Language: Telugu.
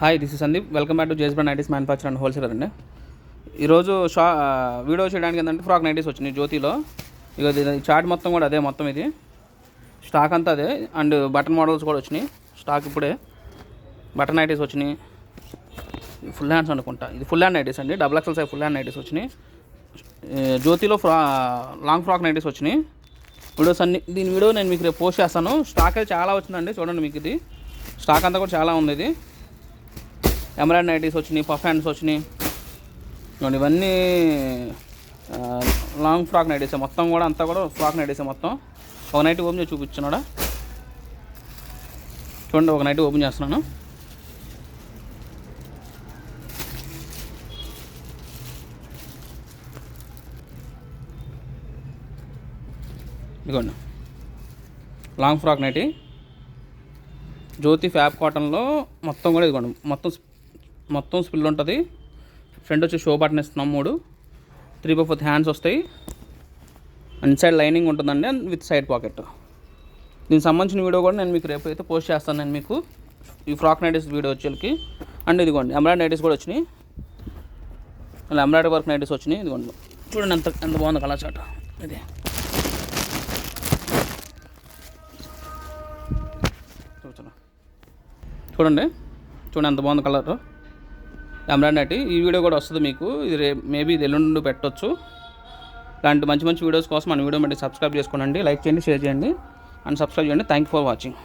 Hi, this is Sandeep. Welcome back to J's brand nighties manufacture and wholesaler అండి. ఈరోజు వీడియో చేయడానికి ఏంటంటే ఫ్రాక్ నైటీస్ వచ్చినాయి జ్యోతిలో. ఇక చార్ట్ మొత్తం కూడా అదే, మొత్తం ఇది స్టాక్ అంతా అదే. అండ్ బటన్ మోడల్స్ కూడా వచ్చినాయి స్టాక్ ఇప్పుడే. బటన్ నైటీస్ వచ్చినాయి, ఫుల్ హ్యాండ్స్ అనుకుంటా. ఇది ఫుల్ హ్యాండ్ నైటీస్ అండి, double XL size full hand nighties వచ్చినాయి. జ్యోతిలో లాంగ్ ఫ్రాక్ నైటీస్ వచ్చినాయి. వీడియోస్ అన్ని, దీని వీడియో నేను మీకు రేపు పోస్ట్ చేస్తాను. స్టాక్ అయితే చాలా వచ్చిందండి, చూడండి. మీకు ఇది స్టాక్ అంతా కూడా చాలా ఉంది. ఇది ఎమరాల్డ్ నైటీస్ వచ్చినాయి, పఫ్ హ్యాండ్స్ వచ్చినాయి. ఇవన్నీ లాంగ్ ఫ్రాక్ నైటీసే మొత్తం కూడా, అంతా కూడా ఫ్రాక్ నైటీసే మొత్తం. ఒక నైట్ ఓపెన్ చేసి చూపించున్నాడా, చూడండి. ఒక నైట్ ఓపెన్ చేస్తున్నాను. ఇదిగోండి, లాంగ్ ఫ్రాక్ నైటీ జ్యోతి ఫ్యాబ్ కాటన్లో మొత్తం కూడా. ఇదిగోండి, మొత్తం స్పిల్ ఉంటుంది. ఫ్రంట్ వచ్చి షో బటన్ ఇస్తున్నాం, 3/4 హ్యాండ్స్ వస్తాయి. ఇన్సైడ్ లైనింగ్ ఉంటుందండి, అండ్ విత్ సైడ్ పాకెట్. దీనికి సంబంధించిన వీడియో కూడా నేను మీకు రేపు అయితే పోస్ట్ చేస్తాను. నేను మీకు ఈ ఫ్రాక్ నైటీస్ వీడియో వచ్చేకి. అండ్ ఇదిగోండి, ఎంబ్రాయిడరీ నైటీస్ కూడా వచ్చినాయి. అలా ఎంబ్రాయిడరీ వర్క్ నైటీస్ వచ్చినాయి. ఇదిగోండి, చూడండి ఎంత బాగుంది కలర్ చాట్. ఇది చూడండి ఎంత బాగుంది కలర్ ఎంబ్రాయిడరీ నైటీ. ఈ వీడియో కూడా వస్తుంది మీకు. ఇది మేబీ ఇది ఎల్లుండి పెట్టవచ్చు. ఇలాంటి మంచి వీడియోస్ కోసం మన వీడియో బట్టి సబ్స్క్రైబ్ చేసుకోండి, లైక్ చేయండి, షేర్ చేయండి అండ్ సబ్స్క్రైబ్ చేయండి. Thank you for watching.